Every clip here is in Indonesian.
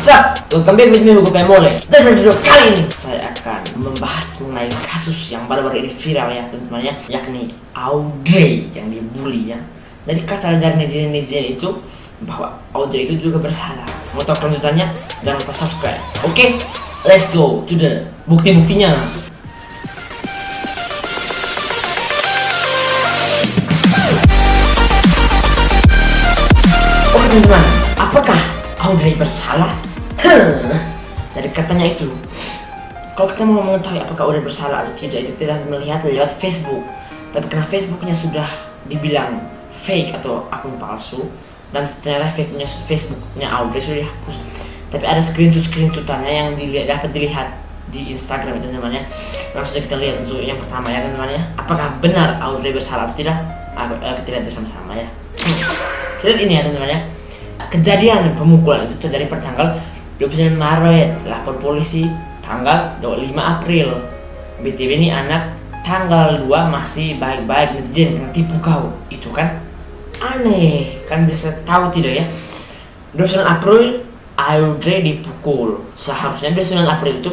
WhatsApp, welcome back with me Hugo Pemole. Dan video kali ini saya akan membahas mengenai kasus yang baru-baru ini viral ya teman-teman ya, yakni Audrey yang dibully ya. Dari kata dari netizen itu bahwa Audrey itu juga bersalah. Mau tahu kelanjutannya? Jangan lupa subscribe. Oke, let's go to the bukti-buktinya. Oke teman-teman, apakah Audrey bersalah? Dari katanya itu, kalau kita mau mengetahui apakah Audrey bersalah atau tidak, itu tidak melihat lewat Facebook. Tapi karena Facebooknya sudah dibilang fake atau akun palsu, dan ternyata Facebooknya Audrey sudah dihapus. Tapi ada screenshotannya yang dapat dilihat di Instagram itu teman-teman ya. Langsung kita lihat untuk yang pertama ya teman-teman ya. Apakah benar Audrey bersalah atau tidak? Kita lihat bersama-sama ya. Kita lihat ini ya teman-teman ya. Kejadian pemukulan itu terjadi pada tanggal 29 Maret, lapor polisi tanggal 25 April. BTW ini anak tanggal 2 masih baik-baik, netizen kena tipu kau. Itu kan aneh, kan bisa tahu tidak ya? 29 April Audrey dipukul. Seharusnya 29 April itu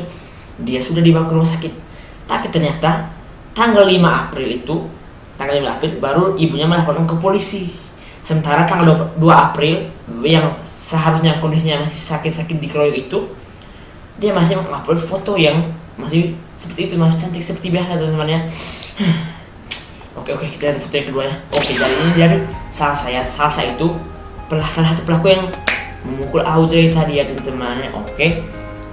dia sudah dibawa ke rumah sakit. Tapi ternyata tanggal 5 April itu, tanggal 5 April baru ibunya melaporkan ke polisi. Sementara tanggal 2 April yang seharusnya kondisinya masih sakit-sakit dikeroyok itu, dia masih mengupload foto yang masih seperti itu, masih cantik seperti biasa teman-teman ya. Oke, kita lihat foto yang kedua ya. Oke, dari ini dari Salsa ya. Salsa itu salah satu pelaku yang memukul Audrey tadi ya teman-teman ya. Oke,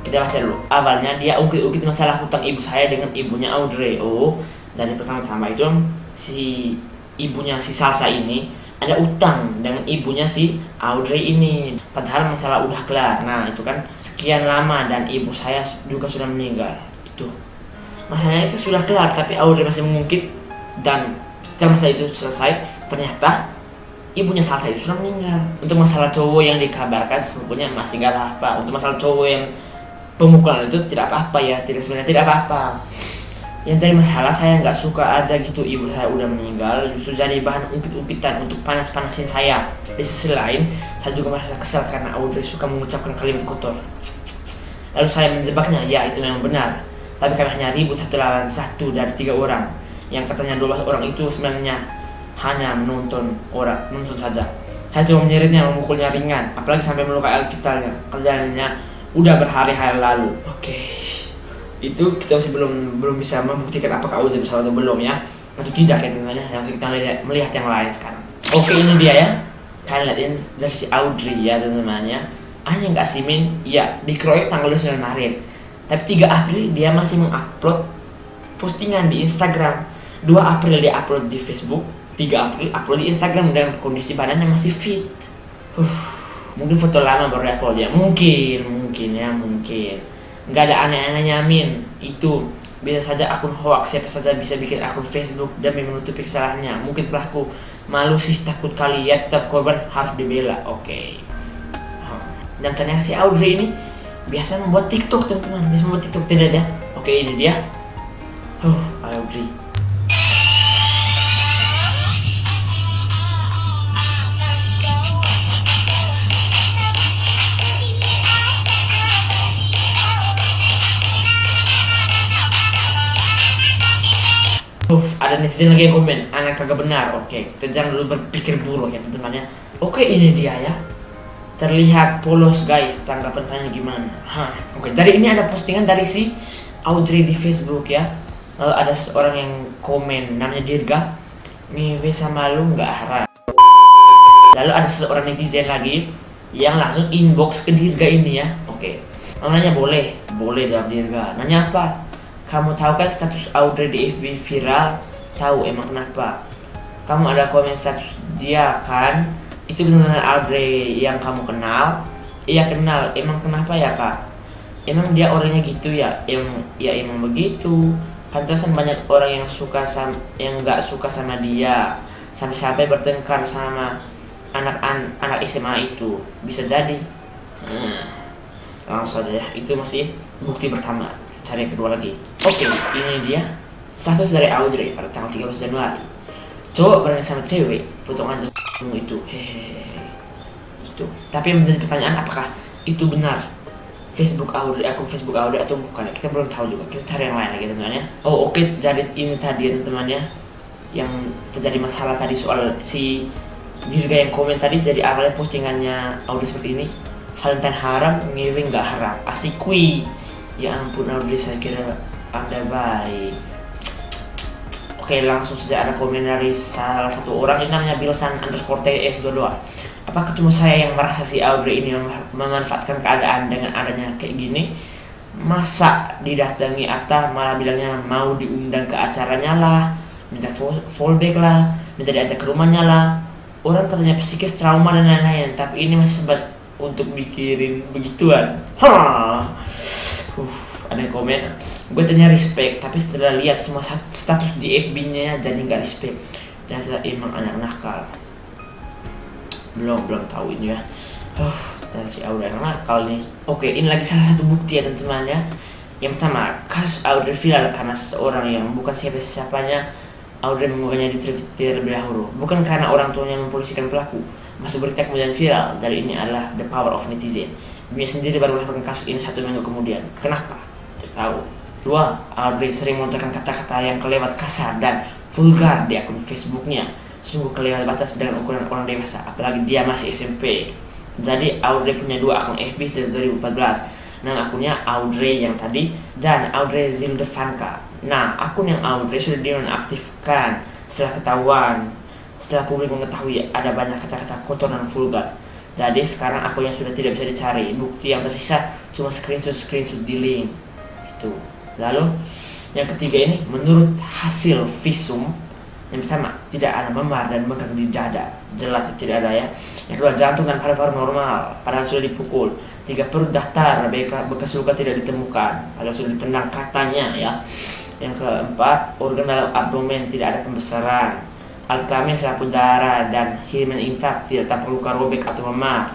kita baca dulu. Awalnya dia ungkit-ungkit masalah hutang ibu saya dengan ibunya Audrey. Oh, dari pertama-tama itu si ibunya si Salsa ini ada utang dengan ibunya si Audrey ini, padahal masalah udah kelar. Nah itu kan sekian lama dan ibu saya juga sudah meninggal. Itu masalahnya itu sudah kelar, tapi Audrey masih mengungkit. Dan setelah masalah itu selesai, ternyata ibunya Salsa itu sudah meninggal. Untuk masalah cowok yang dikabarkan sebetulnya masih gak apa-apa. Untuk masalah cowok yang pemukulan itu tidak apa-apa ya, sebenarnya tidak apa-apa. Yang dari masalah saya nggak suka aja gitu ibu saya udah meninggal, justru jadi bahan ungkit-ungkitan untuk panas-panasin saya. Di sisi lain, saya juga merasa kesal karena Audrey suka mengucapkan kalimat kotor. Lalu saya menjebaknya, ya itu memang benar. Tapi kami hanya ribut satu lawan satu dari 3 orang. Yang katanya 12 orang itu sebenarnya hanya menonton saja. Saya cuma menyeritnya, memukulnya ringan, apalagi sampai melukai alat vitalnya. Kerjaannya udah berhari-hari lalu. Oke. Itu kita masih belum bisa membuktikan apakah Audrey bersalah atau belum ya, atau tidak ya teman-teman ya. Langsung kita melihat yang lain sekarang. Oke, ini dia ya, kalian lihat ini dari si Audrey ya teman-teman ya. Aneh nggak sih Min? Ya dikeroyok tanggal 29 Maret, tapi 3 April dia masih mengupload postingan di Instagram. 2 April dia upload di Facebook, 3 April upload di Instagram dengan kondisi badannya masih fit. Mungkin foto lama baru upload ya, mungkin. Nggak ada aneh-anehnya Min. Itu bisa saja akun hoax, siapa saja bisa bikin akun Facebook demi menutupi kesalahannya. Mungkin pelaku malu sih, takut kali ya, tetap korban harus dibela. Oke. Dan ternyata si Audrey ini biasa membuat TikTok teman-teman, bisa membuat TikTok tidak ya. Oke, ini dia. Audrey. Ada netizen lagi yang komen, anak kagak benar. Oke, kita jangan dulu berpikir buruk ya teman-teman ya. Oke, ini dia ya. Terlihat polos guys, tanggapan kalian gimana? Oke, jadi ini ada postingan dari si Audrey di Facebook ya. Ada seorang yang komen, namanya Dirga. Ngewe sama lu nggak harap. Lalu ada seorang netizen lagi yang langsung inbox ke Dirga ini ya. Oke, nanya boleh jawab Dirga. Nanya apa? Kamu tahu kan status Audrey di FB viral? Tahu emang kenapa? Kamu ada komen status dia kan? Itu benar-benar Audrey yang kamu kenal? Iya kenal. Emang kenapa ya kak? Emang dia orangnya gitu ya? Emang begitu. Pantasan banyak orang yang nggak suka sama dia, sampai bertengkar sama anak SMA itu. Bisa jadi. Langsung saja ya. Itu masih bukti pertama. Cari yang kedua lagi. Oke, ini dia status dari Audrey pada tanggal 13 Januari. Cowok berani sama cewek, potong aja itu. Itu. Tapi yang menjadi pertanyaan, apakah itu benar? Facebook Audrey, akun Facebook Audrey atau bukan, kita belum tahu juga. Kita cari yang lain lagi teman-teman ya. Oh oke, jadi ini tadi ya teman-teman ya, yang terjadi masalah tadi soal si Dirga yang komen tadi. Jadi awalnya postingannya Audrey seperti ini, Valentine haram, ngeweng nggak haram, asikui. Ya ampun Audrey, saya kira Anda baik. Oke, langsung saja ada komen dari salah satu orang, ini namanya Bilsan_TS22. Apakah cuma saya yang merasa si Audrey ini memanfaatkan keadaan dengan adanya kayak gini? Masa didatangi Atta malah bilangnya mau diundang ke acaranya lah, minta fallback lah, minta diajak ke rumahnya lah. Orang ternyata psikis, trauma dan lain-lain, tapi ini masih sempat untuk mikirin begituan. Ada yang komen, gue tanya respect, tapi setelah lihat semua status di FB-nya jadi nggak respect. Ternyata emang anak nakal. Belum tahu ini ya. Dan si Audrey yang nakal nih. Oke, ini lagi salah satu bukti ya teman-teman ya. Yang pertama, kasus Audrey viral karena seseorang yang bukan siapa-siapanya. Audrey mengunggahnya di Twitter terlebih dahulu, bukan karena orang tuanya mempolisikan pelaku. Masuk berita kemudian viral. Dari ini adalah the power of netizen. Dia sendiri baru melakukan kasus ini 1 minggu kemudian. Kenapa? Tidak tahu. 2. Audrey sering melontarkan kata-kata yang kelewat kasar dan vulgar di akun Facebooknya. Sungguh kelewat batas dengan ukuran orang dewasa, apalagi dia masih SMP. Jadi Audrey punya 2 akun FB sejak 2014. Nama akunnya Audrey yang tadi dan Audrey Zildevanka. Nah, akun yang Audrey sudah dinonaktifkan setelah publik mengetahui ada banyak kata-kata kotor dan vulgar. Jadi sekarang akunnya sudah tidak bisa dicari. Bukti yang tersisa cuma screenshot di link itu. Lalu yang ketiga ini, menurut hasil visum, yang pertama tidak ada memar dan bengkak di dada, jelas tidak ada ya. Yang kedua, jantung dan paru-paru normal padahal sudah dipukul. 3, perut datar, bekas luka tidak ditemukan padahal sudah ditendang katanya ya. Yang keempat, organ dalam abdomen tidak ada pembesaran. Alat kelamin selaput darah dan himen intak, tidak tampak luka robek atau memar.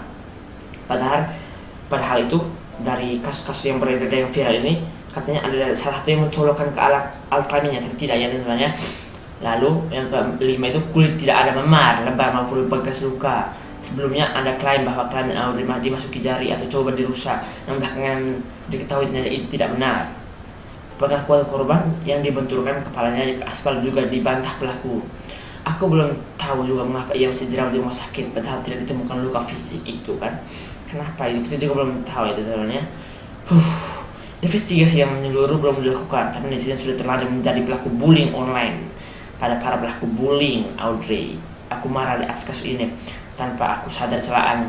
Padahal itu dari kasus-kasus yang beredar yang viral ini, katanya ada salah satu yang mencolokkan ke alat kelaminnya, tapi tidak ya teman-teman ya. Lalu yang kelima itu, kulit tidak ada memar, lebam maupun bekas luka. Sebelumnya ada klaim bahwa kelamin Audrey dimasuki jari atau coba dirusak, namun belakangan diketahui ternyata itu tidak benar. Pengakuan korban yang dibenturkan kepalanya di aspal juga dibantah pelaku. Aku belum tahu juga mengapa ia masih dirawat di rumah sakit padahal tidak ditemukan luka fisik itu kan. Kenapa itu kita juga belum tahu ya teman-teman ya. Investigasi yang menyeluruh belum dilakukan, tapi netizen sudah terlanjur menjadi pelaku bullying online. Pada para pelaku bullying Audrey, aku marah di atas kasus ini. Tanpa aku sadar celaan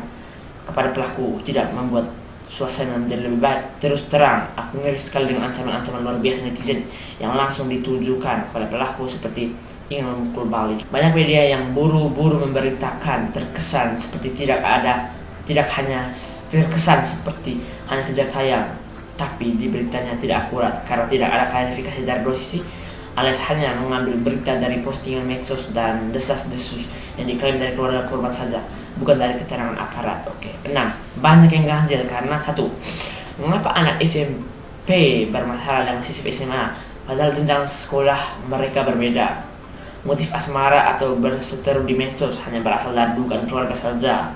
kepada pelaku tidak membuat suasana menjadi lebih baik. Terus terang, aku ngeri sekali dengan ancaman-ancaman luar biasa netizen yang langsung ditujukan kepada pelaku seperti ingin memukul balik. Banyak media yang buru-buru memberitakan terkesan hanya kejar tayang, tapi di beritanya tidak akurat karena tidak ada klarifikasi dari dua sisi, alias hanya mengambil berita dari postingan medsos dan desas-desus yang diklaim dari keluarga korban saja, bukan dari keterangan aparat. Oke. 6. Banyak yang ganjil karena 1. Mengapa anak SMP bermasalah dengan siswa SMA padahal jenjang sekolah mereka berbeda? Motif asmara atau berseteru di medsos hanya berasal dari dugaan keluarga saja.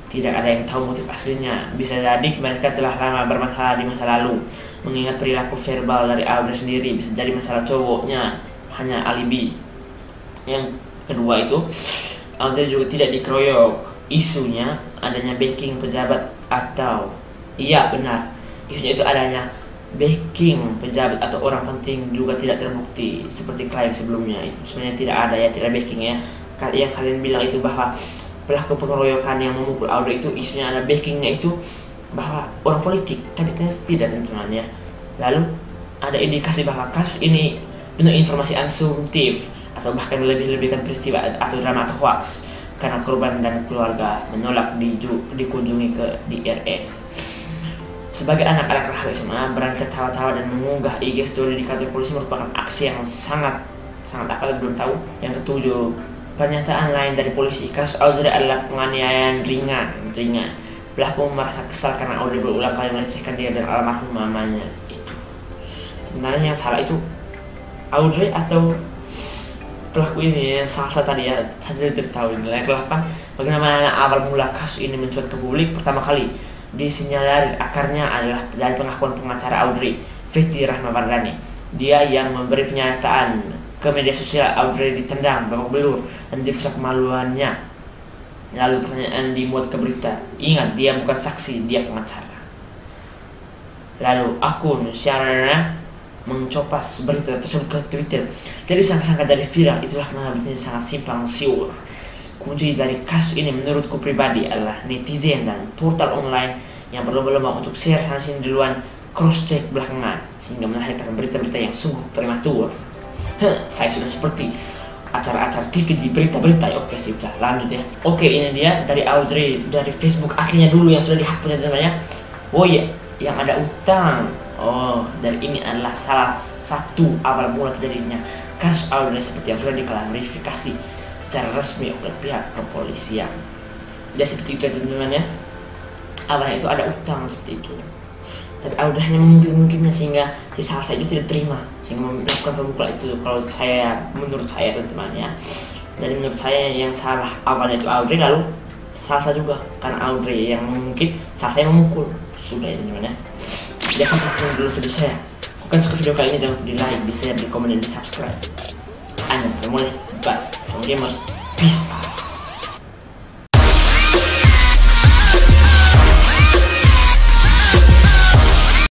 Tidak ada yang tahu motif aslinya. Bisa jadi mereka telah lama bermasalah di masa lalu. Mengingat perilaku verbal dari Audrey sendiri, bisa jadi masalah cowoknya hanya alibi. Yang kedua itu, Audrey juga tidak dikeroyok. Isunya adanya backing pejabat atau iya benar, isunya itu adanya backing pejabat atau orang penting juga tidak terbukti seperti klaim sebelumnya. Itu sebenarnya tidak ada ya, tidak backing ya. Yang kalian bilang itu bahwa pelaku pengeroyokan yang memukul Audrey itu isunya ada backingnya itu bahwa orang politik, tapi ternyata tidak teman-teman ya. Lalu ada indikasi bahwa kasus ini penuh informasi asumtif atau bahkan lebih-lebihkan peristiwa atau drama atau hoax karena korban dan keluarga menolak dikunjungi ke DRS. Sebagai anak-anak rahel SMA, berani tertawa-tawa dan mengunggah IG story di kantor polisi merupakan aksi yang sangat apa belum tahu. Yang ketujuh, pernyataan lain dari polisi, kasus Audrey adalah penganiayaan ringan. Pelaku merasa kesal karena Audrey berulang kali melecehkan dia dan almarhum mamanya. Itu sebenarnya yang salah itu Audrey atau pelaku ini yang salsa tadi ya, saja tidak tahu. Yang ke-8, bagaimana awal mula kasus ini mencuat ke publik. Pertama kali disinyalir akarnya adalah dari pengakuan pengacara Audrey, Fethi Rahmawardhani. Dia yang memberi pernyataan ke media sosial Audrey ditendang babak belur dan dirusak kemaluannya. Lalu pertanyaan dimuat ke berita. Ingat, dia bukan saksi, dia pengacara. Lalu akun Syarana mencopas berita tersebut ke Twitter. Jadi sangka-sangka jadi viral. Itulah kenapa beritanya sangat simpang siur. Kunci dari kasus ini menurutku pribadi adalah netizen dan portal online yang berlomba-lomba untuk share sana sini duluan, cross check belakangan, sehingga melahirkan berita-berita yang sungguh prematur. Saya sudah seperti acara-acara TV di berita-berita. Oke sih, udah lanjut ya. Oke, ini dia dari Audrey dari Facebook aslinya dulu yang sudah dihapus namanya. Oh iya, yang ada utang. Oh, dari ini adalah salah satu awal mula terjadinya kasus Audrey seperti yang sudah diklarifikasi secara resmi oleh pihak kepolisian. Jadi seperti itu teman-teman ya. Awalnya itu ada utang seperti itu. Tapi Audrey hanya mungkin-mungkinnya sehingga si Salsa itu tidak terima sehingga melakukan pemukulan itu. Kalau menurut saya teman-teman ya. Jadi menurut saya yang salah awalnya itu Audrey, lalu Salsa juga karena Audrey yang mungkin Salsa yang memukul. Sudah ya teman-teman ya. Ya sampai sini dulu video saya. Kalau kalian suka video kali ini jangan lupa di like, di share, di komen, dan di subscribe. Anda mulai. Bye. Some gamers. Peace out.